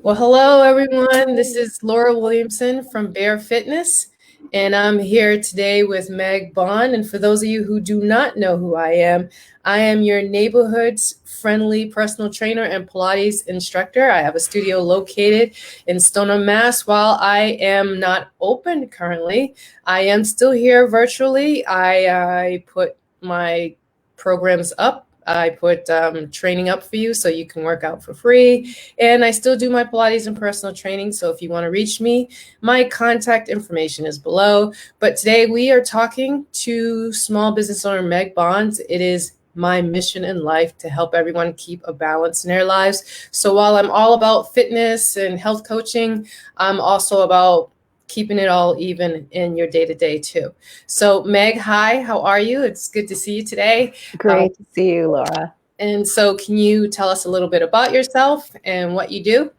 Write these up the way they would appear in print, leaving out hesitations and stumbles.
Well, hello everyone. This is Laura Williamson from Bear Fitness, and I'm here today with Meg Bond. And for those of you who do not know who I am your neighborhood's friendly personal trainer and Pilates instructor. I have a studio located in Stoneham, Mass. While I am not open currently, I am still here virtually. I put my programs up. I put training up for you so you can work out for free. And I still do my Pilates and personal training. So if you want to reach me, my contact information is below. But today we are talking to small business owner Meg Bonds. It is my mission in life to help everyone keep a balance in their lives. So while I'm all about fitness and health coaching, I'm also about keeping it all even in your day-to-day too. So Meg, hi, how are you? It's good to see you today. Great to see you, Laura. And so can you tell us a little bit about yourself and what you do?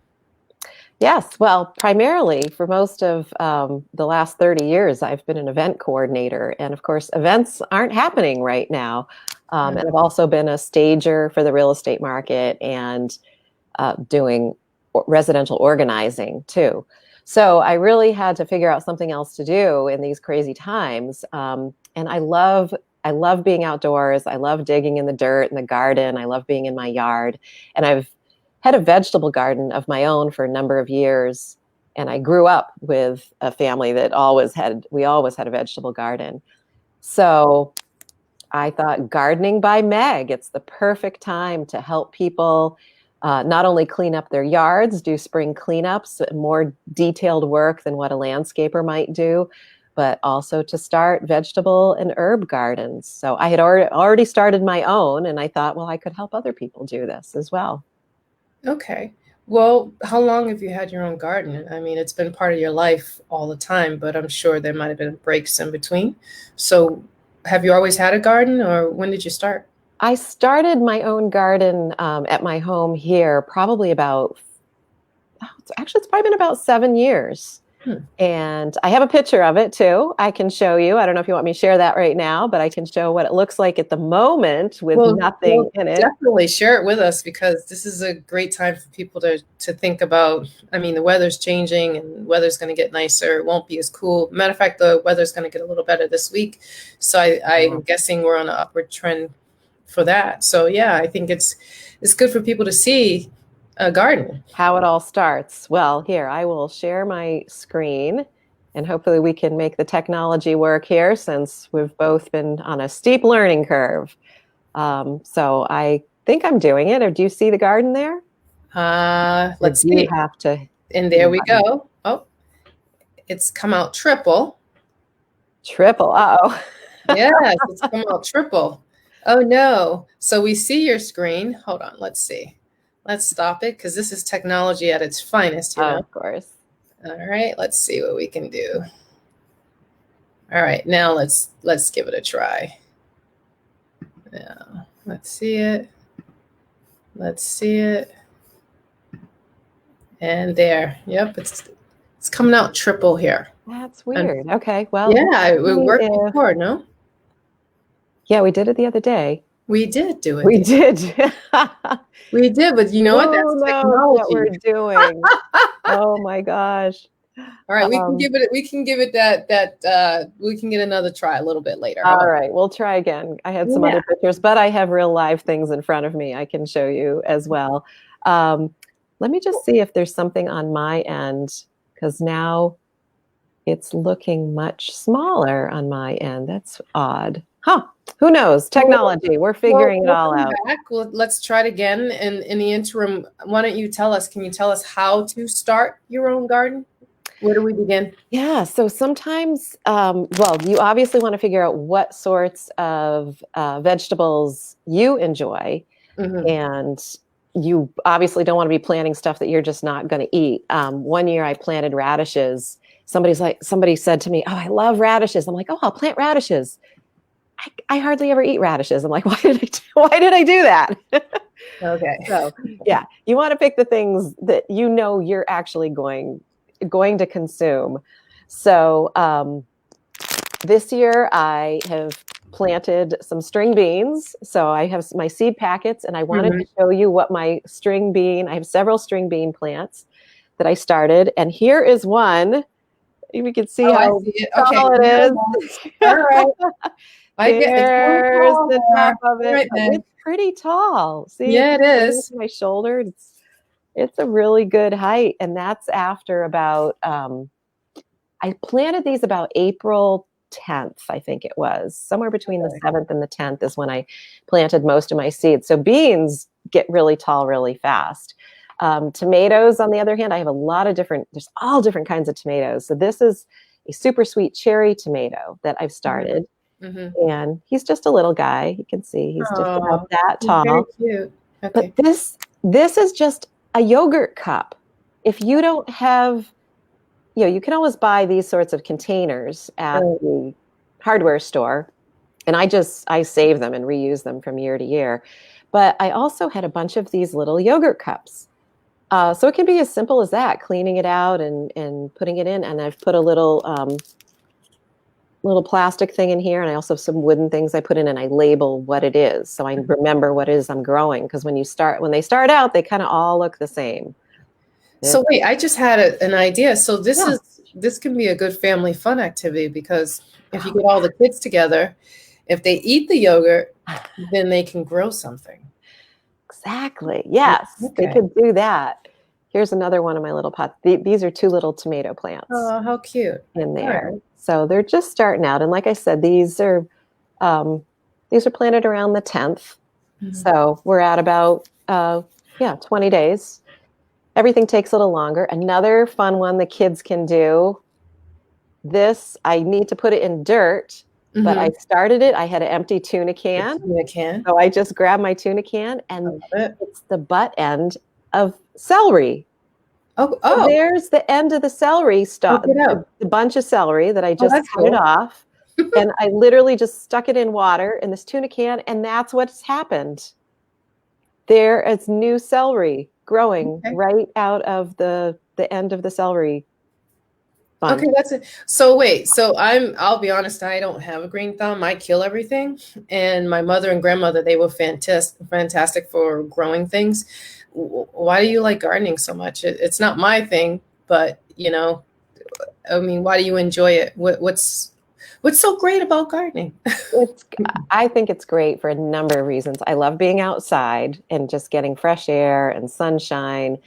Yes, well, primarily for most of the last 30 years, I've been an event coordinator. And of course, events aren't happening right now. And I've also been a stager for the real estate market and doing residential organizing too. So I really had to figure out something else to do in these crazy times. And I love being outdoors. I love digging in the dirt in the garden. I love being in my yard. And I've had a vegetable garden of my own for a number of years. And I grew up with a family that we always had a vegetable garden. So I thought gardening by Meg, it's the perfect time to help people not only clean up their yards, do spring cleanups, more detailed work than what a landscaper might do, but also to start vegetable and herb gardens. So I had already started my own, and I thought, well, I could help other people do this as well. Okay. Well, how long have you had your own garden? I mean, it's been part of your life all the time, but I'm sure there might have been breaks in between. So, have you always had a garden, or when did you start? I started my own garden at my home here it's probably been about 7 years. Hmm. And I have a picture of it too. I can show you. I don't know if you want me to share that right now, but I can show what it looks like at the moment with nothing in it. Definitely share it with us because this is a great time for people to think about. I mean, the weather's changing and weather's going to get nicer. It won't be as cool. Matter of fact, the weather's going to get a little better this week. So I'm guessing we're on an upward trend for that. So yeah, I think it's good for people to see a garden. How it all starts. Well, here, I will share my screen and hopefully we can make the technology work here since we've both been on a steep learning curve. So I think I'm doing it. Or do you see the garden there? Let's see. You have to. And there we go. Oh, it's come out triple. Triple. Uh-oh. Yes, it's come out triple. Oh no. So we see your screen. Hold on. Let's see. Let's stop it because this is technology at its finest, you know? Of course. All right, let's see what we can do. All right, now let's give it a try. Now, let's see it. Let's see it. And there. Yep, it's coming out triple here. That's weird. Okay, well. Yeah, it worked before, no? Yeah, we did it the other day. We did do it. We did. We did, but you know what? That's technology. What we're doing. Oh my gosh. All right, we can give it that we can get another try a little bit later. All right, we'll try again. I had some other pictures, but I have real live things in front of me I can show you as well. Let me just see if there's something on my end, because now it's looking much smaller on my end. That's odd. Huh. Who knows? Technology. We're figuring it all out. Well, let's try it again. And in the interim, why don't you can you tell us how to start your own garden? Where do we begin? Yeah. So sometimes, you obviously want to figure out what sorts of vegetables you enjoy. Mm-hmm. And you obviously don't want to be planting stuff that you're just not going to eat. One year I planted radishes. Somebody said to me, "Oh, I love radishes." I'm like, "Oh, I'll plant radishes." I hardly ever eat radishes. I'm like, why did I do that? Okay. So yeah, you want to pick the things that you know you're actually going to consume. So this year I have planted some string beans. So I have my seed packets and I wanted to show you what I have several string bean plants. that I started. And here is one. You can see how I see it. tall Okay. it is. All right. There's the top of it. Right, It's pretty tall. See, yeah, it is. my shoulder. It's a really good height. And that's after about, I planted these about April 10th, I think it was. Somewhere between the 7th and the 10th is when I planted most of my seeds. So beans get really tall really fast. Tomatoes, on the other hand, I have a lot of there's all different kinds of tomatoes. So this is a super sweet cherry tomato that I've started. Mm-hmm. And he's just a little guy. You can see he's just about that tall. Very cute. Okay. But this is just a yogurt cup. If you don't have, you can always buy these sorts of containers at the hardware store. And I save them and reuse them from year to year. But I also had a bunch of these little yogurt cups. So it can be as simple as that, cleaning it out and putting it in. And I've put a little plastic thing in here. And I also have some wooden things I put in, and I label what it is. So I remember what it is I'm growing. Because when they start out, they kind of all look the same. So wait, I just had an idea. So this can be a good family fun activity, because if you get all the kids together, if they eat the yogurt, then they can grow something. Exactly. Yes, they could do that. Here's another one of my little pots. These are two little tomato plants. Oh, how cute. In there. Right. So they're just starting out. And like I said, these are planted around the 10th. Mm-hmm. So we're at about 20 days. Everything takes a little longer. Another fun one the kids can do. This, I need to put it in dirt. Mm-hmm. But I started it. I had an empty tuna can. So I just grabbed my tuna can, and it's the butt end of celery. Oh. So there's the end of the celery stalk, the bunch of celery that I just cut it off. And I literally just stuck it in water in this tuna can, and that's what's happened. There is new celery growing right out of the end of the celery. Fun. Okay, that's it. So wait, I'll be honest, I don't have a green thumb. I kill everything. And my mother and grandmother, they were fantastic for growing things. Why do you like gardening so much? It's not my thing, but why do you enjoy it? What's so great about gardening? I think it's great for a number of reasons. I love being outside and just getting fresh air and sunshine.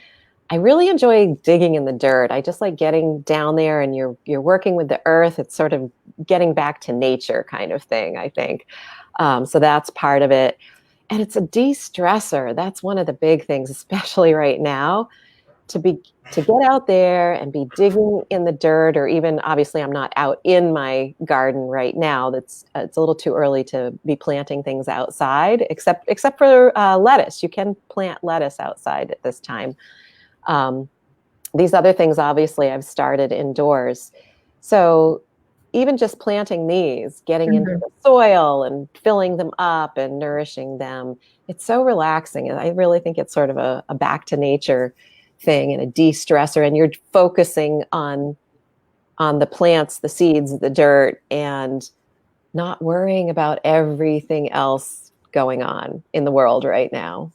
I really enjoy digging in the dirt. I just like getting down there, and you're working with the earth. It's sort of getting back to nature kind of thing, I think. So that's part of it. And it's a de-stressor. That's one of the big things, especially right now, to get out there and be digging in the dirt, or even, obviously I'm not out in my garden right now. It's a little too early to be planting things outside, except for lettuce. You can plant lettuce outside at this time. These other things, obviously, I've started indoors. So even just planting these, getting into the soil and filling them up and nourishing them, it's so relaxing. And I really think it's sort of a back to nature thing and a de-stressor. And you're focusing on the plants, the seeds, the dirt, and not worrying about everything else going on in the world right now.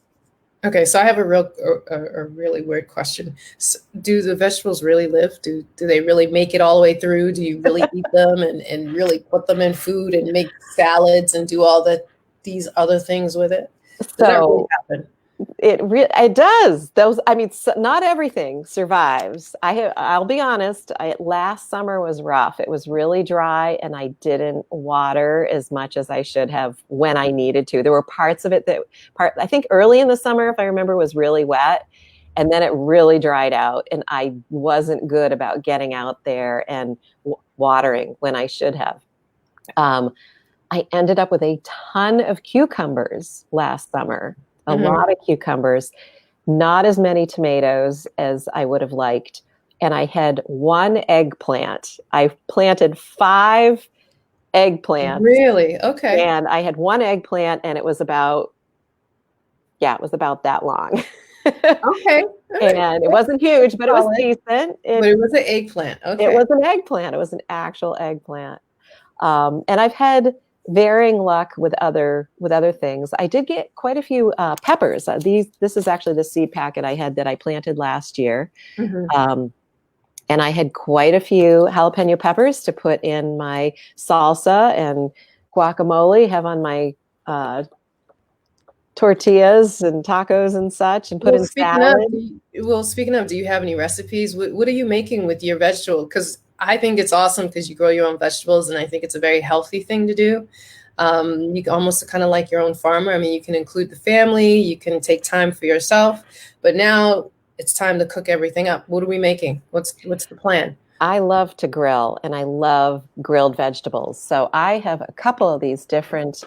Okay, so I have a really weird question. So do the vegetables really live? Do they really make it all the way through? Do you really eat them and really put them in food and make salads and do all these other things with it? Does that really happen? It does. Not everything survives. I'll be honest. Last summer was rough. It was really dry, and I didn't water as much as I should have when I needed to. There were parts of it I think early in the summer, if I remember, was really wet, and then it really dried out, and I wasn't good about getting out there and watering when I should have. I ended up with a ton of cucumbers last summer. A lot of cucumbers, not as many tomatoes as I would have liked. And I had one eggplant. I planted 5 eggplants. Really? Okay. And I had one eggplant, and it was about that long. Okay. And it wasn't huge, but it was decent. But it was an eggplant. Okay. It was an eggplant. It was an actual eggplant. And I've had varying luck with other things. I did get quite a few peppers. This is actually the seed packet I had that I planted last year. Mm-hmm. And I had quite a few jalapeno peppers to put in my salsa and guacamole, have on my tortillas and tacos and such, and put in salad. Speaking of, do you have any recipes? What are you making with your vegetable? Because I think it's awesome because you grow your own vegetables, and I think it's a very healthy thing to do. You can almost kind of like your own farmer. I mean, you can include the family, you can take time for yourself, but now it's time to cook everything up. What are we making? What's the plan? I love to grill, and I love grilled vegetables. So I have a couple of these different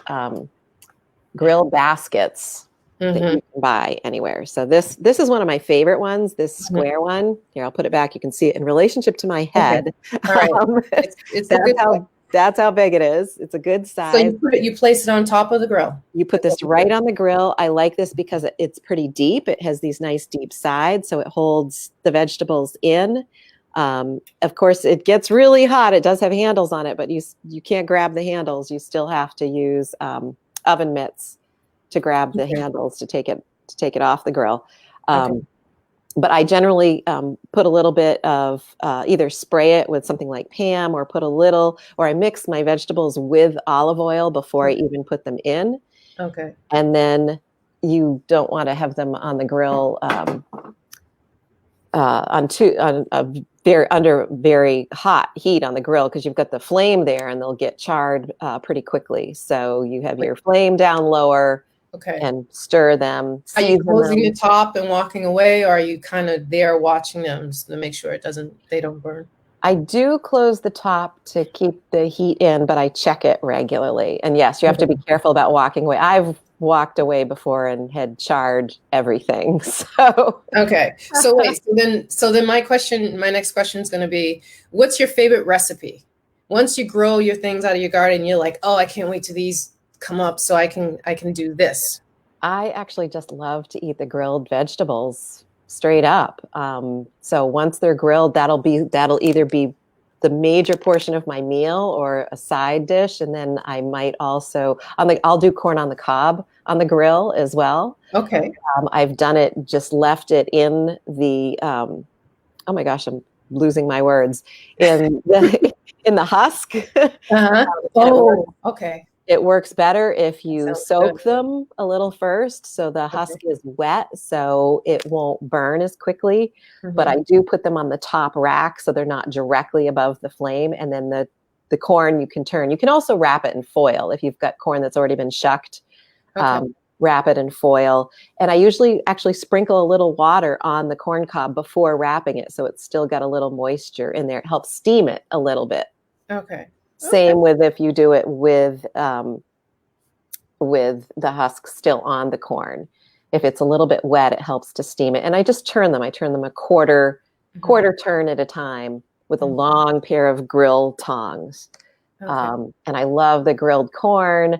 grill baskets that Mm-hmm. you can buy anywhere. So this is one of my favorite ones, this square one. Here, I'll put it back. You can see it in relationship to my head. Okay. All right. It's a good size. That's how big it is. It's a good size. So you place it on top of the grill. You put this right on the grill. I like this because it's pretty deep. It has these nice deep sides, so it holds the vegetables in. Of course, it gets really hot. It does have handles on it, but you can't grab the handles. You still have to use oven mitts to grab the handles to take it off the grill. But I generally put a little bit of either spray it with something like Pam, or or I mix my vegetables with olive oil before I even put them in. Okay. And then you don't want to have them on the grill under very hot heat on the grill, because you've got the flame there and they'll get charred pretty quickly. So you have your flame down lower. Okay. And stir them. Are you closing the top and walking away, or are you kind of there watching them to make sure they don't burn? I do close the top to keep the heat in, but I check it regularly. And yes, you have to be careful about walking away. I've walked away before and had charred everything. So okay. So wait. So then my next question is going to be, what's your favorite recipe? Once you grow your things out of your garden, you're like, oh, I can't wait till these come up so I can do this. I actually just love to eat the grilled vegetables straight up. So once they're grilled, that'll either be the major portion of my meal or a side dish, and then I might also I'll do corn on the cob on the grill as well. Okay. I've done it, just left it in the oh my gosh, I'm losing my words, in the husk. Oh, okay. It works better if you soak them a little first, so the husk is wet, so it won't burn as quickly. But I do put them on the top rack so they're not directly above the flame. And then the corn you can turn. You can also wrap it in foil if you've got corn that's already been shucked. Wrap it in foil. And I usually actually sprinkle a little water on the corn cob before wrapping it, so it's still got a little moisture in there. It helps steam it a little bit. Okay. Same with if you do it with the husk still on the corn. If it's a little bit wet, it helps to steam it. And I just turn them. I turn them a quarter turn at a time with a long pair of grill tongs. And I love the grilled corn,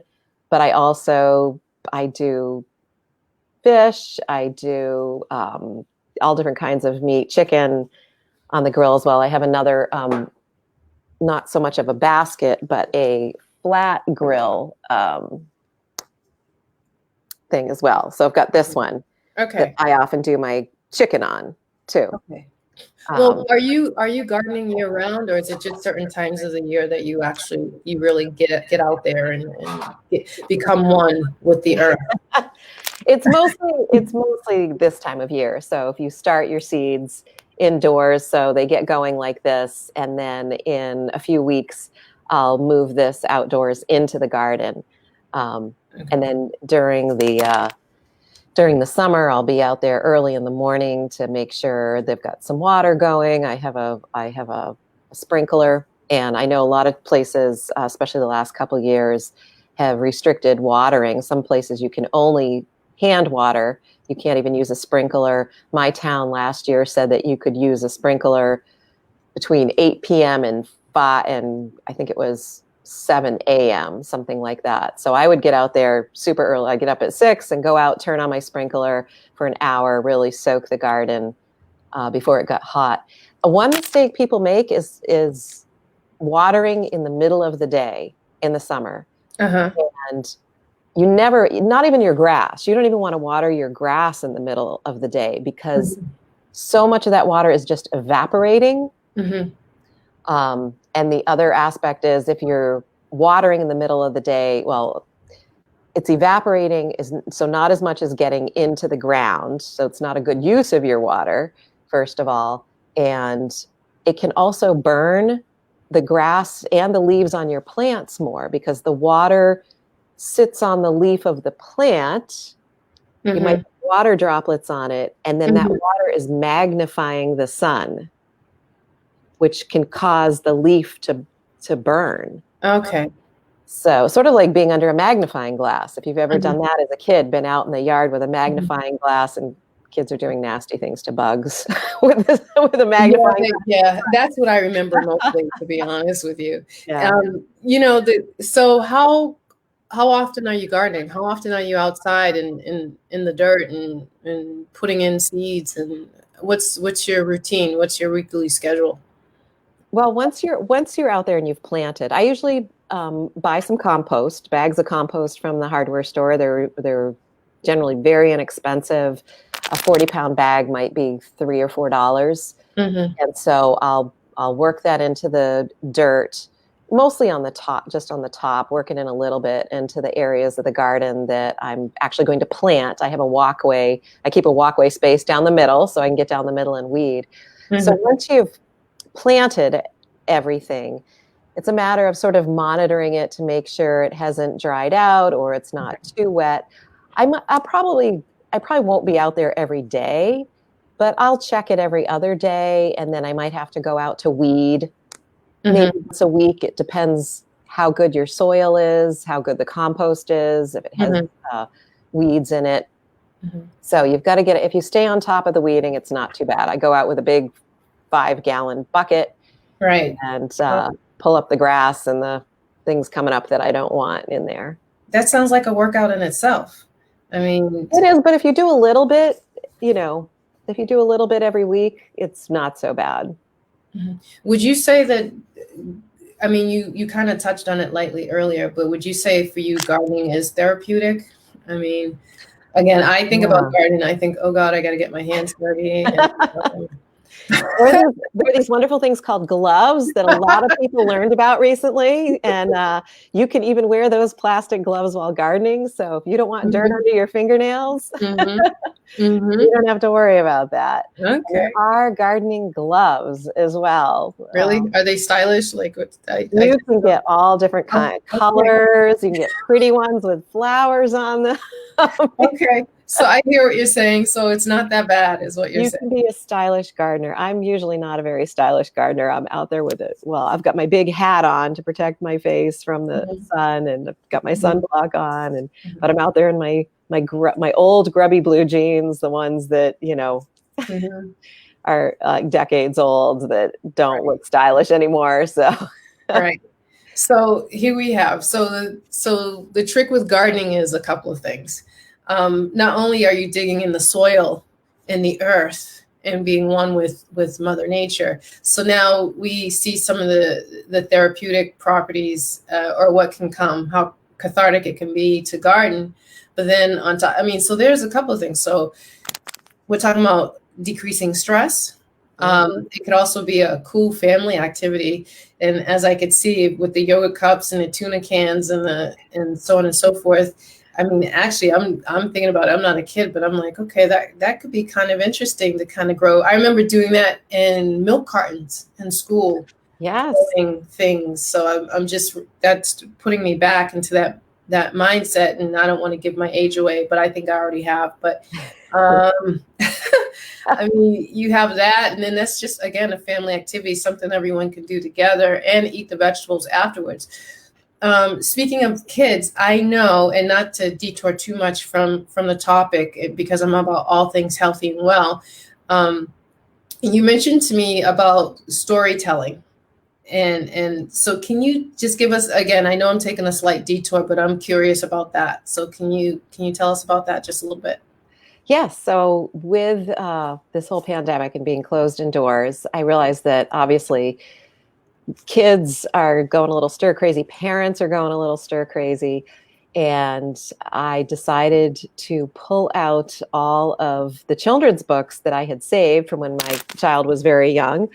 but I do fish. I do all different kinds of meat, chicken on the grill as well. I have another not so much of a basket, but a flat grill thing as well. So I've got this one. Okay. That I often do my chicken on too. Okay. Well, are you gardening year round, or is it just certain times of the year that you really get out there and become one with the earth? It's mostly this time of year. So if you start your seeds indoors, so they get going like this, and then in a few weeks I'll move this outdoors into the garden, and then during the summer I'll be out there early in the morning to make sure they've got some water going. I have a sprinkler, and I know a lot of places, especially the last couple of years, have restricted watering. Some places you can only hand water. You can't even use a sprinkler. My town last year said that you could use a sprinkler between 8 p.m. and I think it was 7 a.m., something like that. So I would get out there super early. I get up at 6 and go out, turn on my sprinkler for an hour, really soak the garden before it got hot. One mistake people make is watering in the middle of the day in the summer. Uh-huh. And you never, not even your grass, you don't even want to water your grass in the middle of the day because Mm-hmm. so much of that water is just evaporating. Mm-hmm. And the other aspect is if you're watering in the middle of the day, well, it's evaporating, is so not as much as getting into the ground. So it's not a good use of your water, first of all. And it can also burn the grass and the leaves on your plants more because the water sits on the leaf of the plant. You might Mm-hmm. have water droplets on it, and then that Mm-hmm. water is magnifying the sun, which can cause the leaf to burn. Okay. So, sort of like being under a magnifying glass. If you've ever Mm-hmm. done that as a kid, been out in the yard with a Mm-hmm. magnifying glass, and kids are doing nasty things to bugs with a Yeah, magnifying glass. yeah, that's what I remember mostly, to be honest with you. Yeah. So how often are you gardening? How often are you outside in the dirt and putting in seeds and what's your routine? What's your weekly schedule? Well, once you're out there and you've planted, I usually buy some compost, bags of compost from the hardware store. They're generally very inexpensive. A 40-pound bag might be $3 or $4. Mm-hmm. And so I'll work that into the dirt, mostly on the top, just on the top, working in a little bit into the areas of the garden that I'm actually going to plant. I have a walkway. I keep a walkway space down the middle so I can get down the middle and weed. So Mm-hmm. once you've planted everything, it's a matter of sort of monitoring it to make sure it hasn't dried out or it's not too wet. I probably won't be out there every day, but I'll check it every other day, and then I might have to go out to weed maybe Mm-hmm. once a week. It depends how good your soil is, how good the compost is, if it has Mm-hmm. weeds in it. Mm-hmm. So you've got to get it. If you stay on top of the weeding, it's not too bad. I go out with a big 5-gallon bucket Right. and pull up the grass and the things coming up that I don't want in there. That sounds like a workout in itself. I mean, It is, but if you do a little bit, you know, if you do a little bit every week, it's not so bad. would you say that, I mean, you kind of touched on it lightly earlier, but would you say for you gardening is therapeutic? I mean, again, I think about Yeah. gardening, I think, oh God, I got to get my hands dirty. There are these wonderful things called gloves that a lot of people learned about recently, and you can even wear those plastic gloves while gardening. So if you don't want dirt Mhm, under your fingernails, mhm, you mhm. don't have to worry about that. And there Okay, are gardening gloves as well. really? Are they stylish? Like, what? I You just can don't. get all different Oh, kind of okay, colors. You can get pretty ones with flowers on them. okay. So I hear what you're saying. So it's not that bad, is what you're You saying. can be a stylish gardener. I'm usually not a very stylish gardener. I'm out there with it. Well, I've got my big hat on to protect my face from the Mhm, sun, and I've got my mhm, sunblock on, and mhm, but I'm out there in my old grubby blue jeans, the ones that mhm. are decades old that don't Right, look stylish anymore. So right. So here we have. So the trick with gardening is a couple of things. Not only are you digging in the soil, in the earth, and being one with Mother Nature. So now we see some of the therapeutic properties, or what can come, how cathartic it can be to garden. But then on top, I mean, so there's a couple of things. So we're talking about decreasing stress. mhm. It could also be a cool family activity. And as I could see with the yoga cups and the tuna cans and so on and so forth, I mean, actually, I'm thinking about it. I'm not a kid, but I'm like, okay, that could be kind of interesting to kind of grow. I remember doing that in milk cartons in school, Yes. things. So I'm just, that's putting me back into that mindset, and I don't want to give my age away, but I think I already have. But I mean, you have that, and then that's just again a family activity, something everyone can do together, and eat the vegetables afterwards. Speaking of kids, I know, and not to detour too much from the topic, because I'm about all things healthy and well. Um, you mentioned to me about storytelling, and so can you just give us again? I know I'm taking a slight detour, but I'm curious about that. So can you tell us about that just a little bit? Yes. So with this whole pandemic and being closed indoors, I realized that obviously kids are going a little stir crazy. Parents are going a little stir crazy. And I decided to pull out all of the children's books that I had saved from when my child was very young,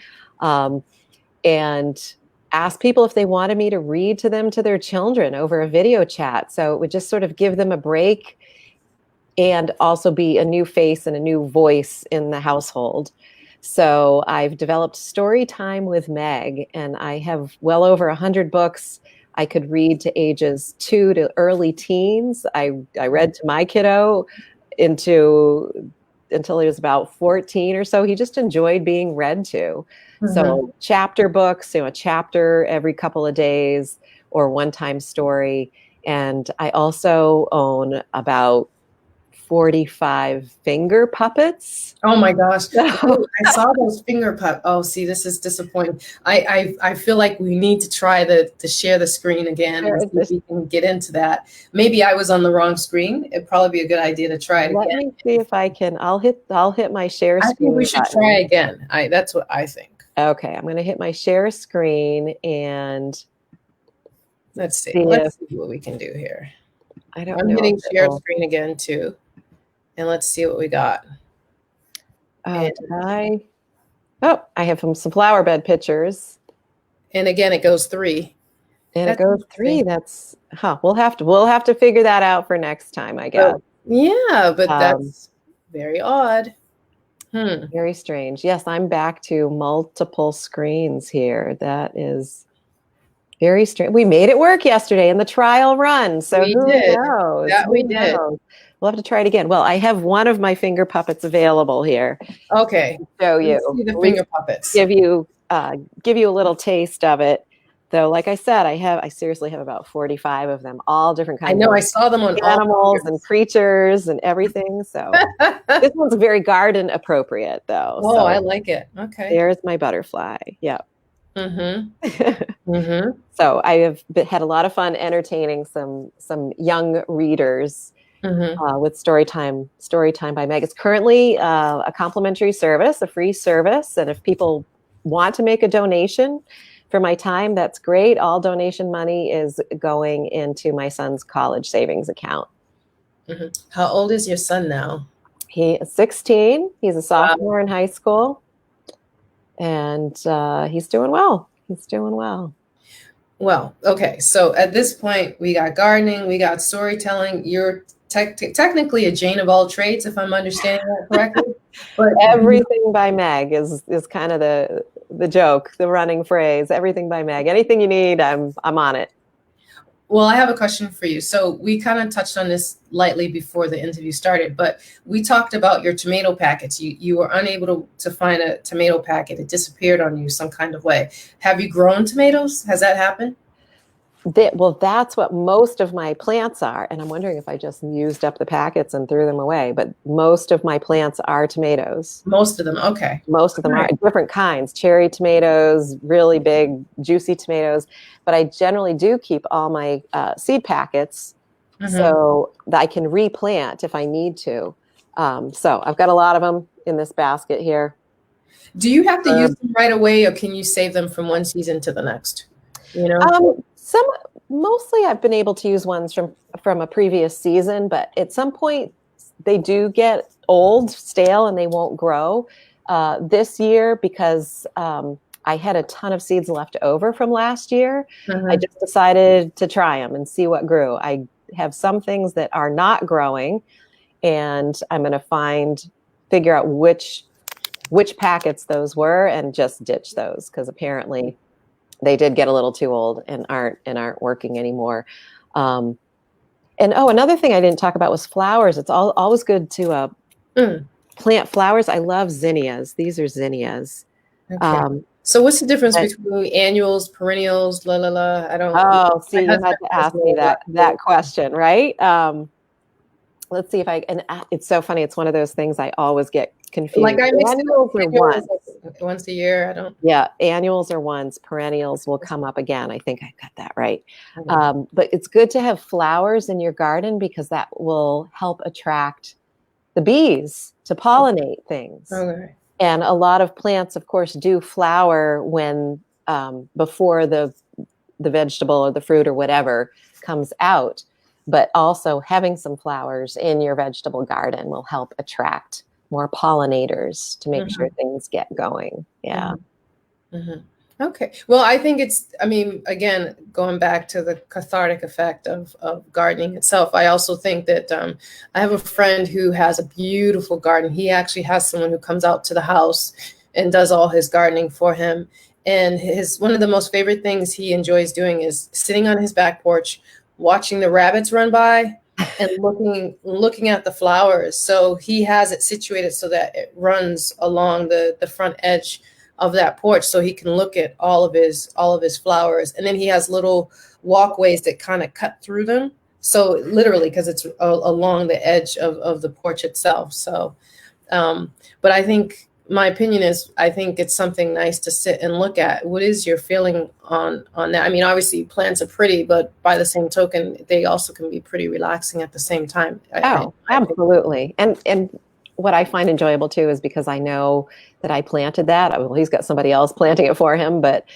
and ask people if they wanted me to read to them to their children over a video chat. So it would just sort of give them a break and also be a new face and a new voice in the household. So I've developed Story Time with Meg, and I have well over 100 books I could read to ages 2 to early teens. I read to my kiddo until he was about 14 or so. He just enjoyed being read to. Mm-hmm. So chapter books, a chapter every couple of days or one-time story. And I also own about 45 finger puppets. Oh my gosh. I saw those finger puppets. Oh, see, this is disappointing. I feel like we need to try to share the screen again and see if we can get into that. Maybe I was on the wrong screen. It'd probably be a good idea to try it again. Let me see if I can. I'll hit my share screen. I think we should try again. That's what I think. Okay, I'm going to hit my share screen and let's see what we can do here. I'm hitting share screen again too. And let's see what we got. Oh, I have some flower bed pictures. And again, it goes 3. And it goes 3. That's We'll have to figure that out for next time, I guess. Yeah, but that's very odd. Very strange. Yes, I'm back to multiple screens here. That is very strange. We made it work yesterday in the trial run. So who knows? We did. We'll have to try it again. Well, I have one of my finger puppets available here. Okay. Show you. Let's see the finger puppets. Give you a little taste of it. Though, like I said, I seriously have about 45 of them, all different kinds. I know. I saw them on animals and creatures and everything. So this one's very garden appropriate, though. Oh, so I like it. Okay. There's my butterfly. Yep. Mm-hmm. So I have had a lot of fun entertaining some young readers. With Storytime by Meg. It's currently a complimentary service, a free service. And if people want to make a donation for my time, that's great. All donation money is going into my son's college savings account. How old is your son now? He is 16. He's a sophomore in high school. And he's doing well. Well, okay. So at this point, we got gardening, we got storytelling. You're technically a Jane of all trades, if I'm understanding that correctly. But everything by Meg is kind of the joke, the running phrase. Everything by Meg. Anything you need, I'm on it. Well, I have a question for you. So we kind of touched on this lightly before the interview started, but we talked about your tomato packets. You were unable to find a tomato packet. It disappeared on you some kind of way. Have you grown tomatoes? Has that happened? Well, that's what most of my plants are. And I'm wondering if I just used up the packets and threw them away. But most of my plants are tomatoes. Most of them. Okay. Most of them are different kinds. Cherry tomatoes, really big, juicy tomatoes. But I generally do keep all my seed packets so that I can replant if I need to. So I've got a lot of them in this basket here. Do you have to use them right away, or can you save them from one season to the next? You know? Mostly I've been able to use ones from a previous season, but at some point they do get old, stale, and they won't grow. This year, because I had a ton of seeds left over from last year, I just decided to try them and see what grew. I have some things that are not growing, and I'm going to figure out which packets those were and just ditch those, because apparently they did get a little too old and aren't working anymore. And another thing I didn't talk about was flowers. It's always good to plant flowers. I love zinnias. These are zinnias. Okay. So what's the difference between annuals, perennials, I don't. Oh, see, you had to ask me that question, right? Let's see if it's so funny. It's one of those things I always get confused. Like I mix annuals are once a year. I don't. Yeah, annuals are once. Perennials will come up again. I think I got that right. But it's good to have flowers in your garden because that will help attract the bees to pollinate things. Okay. And a lot of plants, of course, do flower when before the vegetable or the fruit or whatever comes out. But also having some flowers in your vegetable garden will help attract more pollinators to make sure things get going. Yeah. Okay. Well, I think I mean, again, going back to the cathartic effect of gardening itself, I also think that I have a friend who has a beautiful garden. He actually has someone who comes out to the house and does all his gardening for him. And one of the most favorite things he enjoys doing is sitting on his back porch, watching the rabbits run by and looking at the flowers. So he has it situated so that it runs along the front edge of that porch, so he can look at all of his flowers. And then he has little walkways that kind of cut through them. So literally, because it's along the edge of the porch itself. So, but I think my opinion is, I think it's something nice to sit and look at. What is your feeling on that? I mean, obviously plants are pretty, but by the same token, they also can be pretty relaxing at the same time. Oh, absolutely. And what I find enjoyable too is because I know that I planted that. Well, he's got somebody else planting it for him, but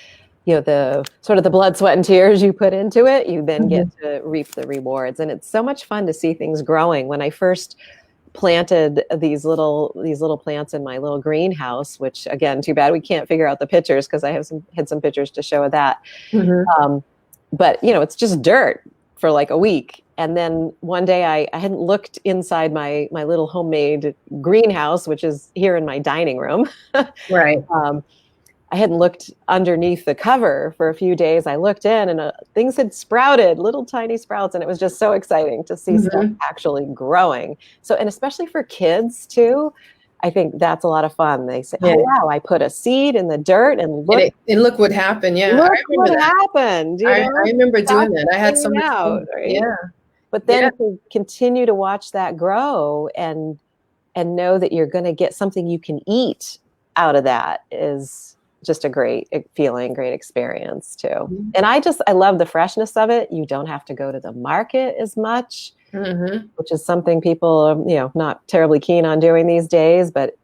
the sort of the blood, sweat, and tears you put into it, you then get to reap the rewards. And it's so much fun to see things growing. When I first planted these little plants in my little greenhouse, which again, too bad we can't figure out the pictures because I had some pictures to show of that. But it's just dirt for like a week. And then one day I hadn't looked inside my little homemade greenhouse, which is here in my dining room. Right. I hadn't looked underneath the cover for a few days. I looked in and things had sprouted, little tiny sprouts. And it was just so exciting to see stuff actually growing. So, and especially for kids too, I think that's a lot of fun. They say, oh, wow, I put a seed in the dirt and look what happened. Yeah. Look what happened. I remember doing that. I had some out, right? Yeah. But then to continue to watch that grow and know that you're going to get something you can eat out of that is just a great feeling, great experience too. And I love the freshness of it. You don't have to go to the market as much, which is something people are, not terribly keen on doing these days. But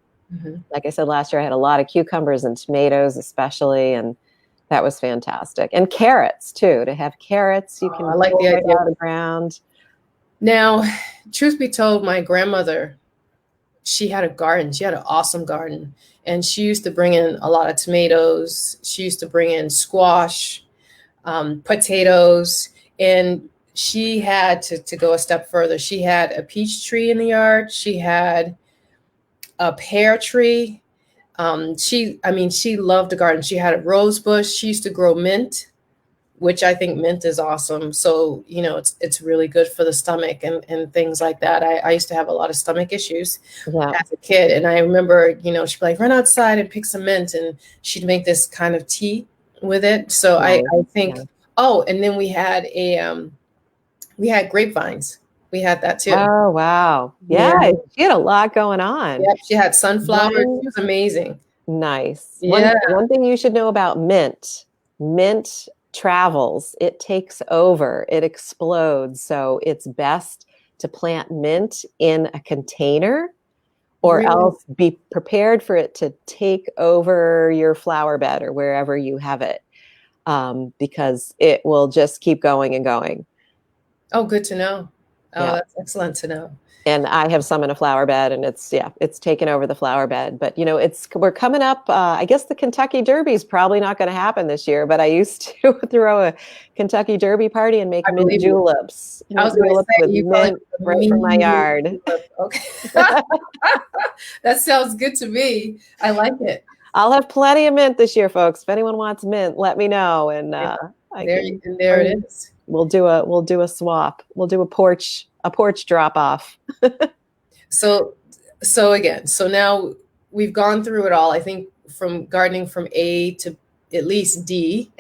like I said, last year I had a lot of cucumbers and tomatoes especially, and that was fantastic. And carrots too, to have carrots you can I like the idea out of the ground. Now, truth be told, my grandmother, she had a garden. She had an awesome garden. And she used to bring in a lot of tomatoes. She used to bring in squash, potatoes. And she had to go a step further. She had a peach tree in the yard. She had a pear tree. She loved the garden. She had a rose bush. She used to grow mint, which I think mint is awesome. So, it's really good for the stomach and things like that. I used to have a lot of stomach issues as a kid. And I remember, she'd be like, run outside and pick some mint. And she'd make this kind of tea with it. So I think, and then we had we had grapevines. We had that too. Oh, wow. Yeah. She had a lot going on. Yep. She had sunflowers. It was amazing. Nice. Yeah. One thing you should know about mint travels, it takes over, it explodes. So it's best to plant mint in a container or else be prepared for it to take over your flower bed or wherever you have it, because it will just keep going and going. Oh, good to know. Oh, that's excellent to know. And I have some in a flower bed, and it's taken over the flower bed. But we're coming up. I guess the Kentucky Derby is probably not going to happen this year. But I used to throw a Kentucky Derby party and make mint juleps. I was going to say you mint right from my yard. Okay, that sounds good to me. I like it. I'll have plenty of mint this year, folks. If anyone wants mint, let me know. And there it is. We'll do a swap. We'll do a porch drop off. So now we've gone through it all. I think from gardening from A to at least D,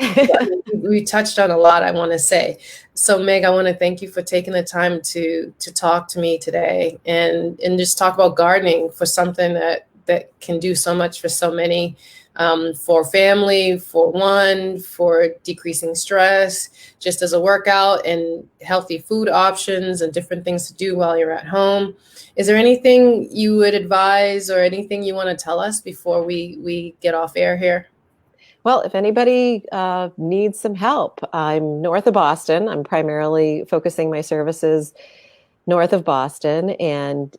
we touched on a lot, I want to say. So Meg, I want to thank you for taking the time to talk to me today and just talk about gardening, for something that can do so much for so many. For family, for decreasing stress, just as a workout, and healthy food options and different things to do while you're at home. Is there anything you would advise or anything you want to tell us before we get off air here? Well, if anybody needs some help, I'm north of Boston. I'm primarily focusing my services north of Boston, and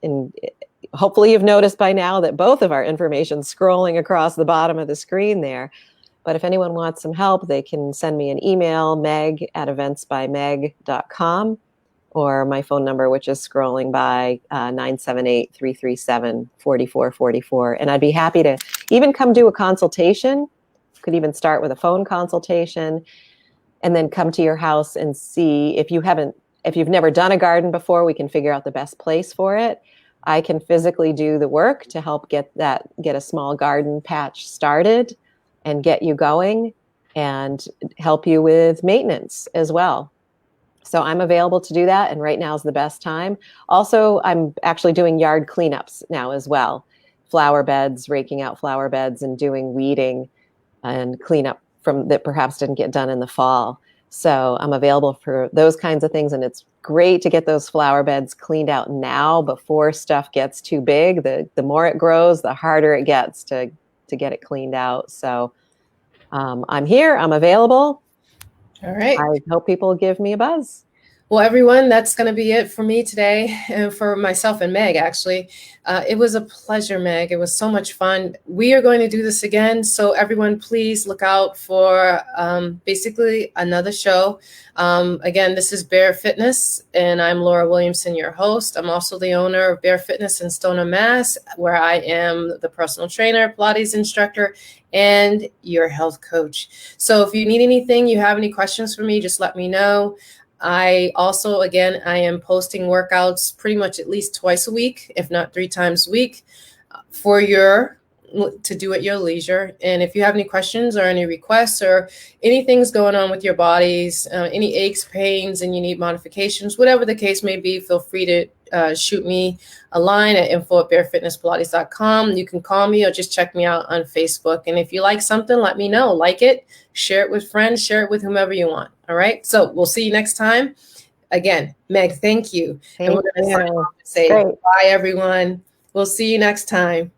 hopefully you've noticed by now that both of our information's scrolling across the bottom of the screen there. But if anyone wants some help, they can send me an email, meg@eventsbymeg.com, or my phone number, which is scrolling by 978-337-4444. And I'd be happy to even come do a consultation. Could even start with a phone consultation and then come to your house and see if you've never done a garden before, we can figure out the best place for it. I can physically do the work to help get a small garden patch started and get you going and help you with maintenance as well. So I'm available to do that, and right now is the best time. Also, I'm actually doing yard cleanups now as well. Flower beds, raking out flower beds and doing weeding and cleanup from that perhaps didn't get done in the fall. So I'm available for those kinds of things, and it's great to get those flower beds cleaned out now before stuff gets too big. The more it grows, the harder it gets to get it cleaned out. So I'm here, I'm available. All right. I hope people give me a buzz. Well, everyone, that's going to be it for me today, and for myself and Meg, actually. It was a pleasure, Meg. It was so much fun. We are going to do this again, so everyone, please look out for basically another show. Again, this is Bear Fitness, and I'm Laura Williamson, your host. I'm also the owner of Bear Fitness in Stoneham, Mass., where I am the personal trainer, Pilates instructor, and your health coach. So if you need anything, you have any questions for me, just let me know. I also, again, I am posting workouts pretty much at least twice a week, if not 3 times a week, to do at your leisure. And if you have any questions or any requests or anything's going on with your bodies, any aches, pains, and you need modifications, whatever the case may be, feel free to shoot me a line at info@barefitnesspilates.com. You can call me or just check me out on Facebook. And if you like something, let me know. Like it, share it with friends, share it with whomever you want. All right. So we'll see you next time. Again, Meg, thank you. Thank and we're going to sign off and say bye, everyone. We'll see you next time.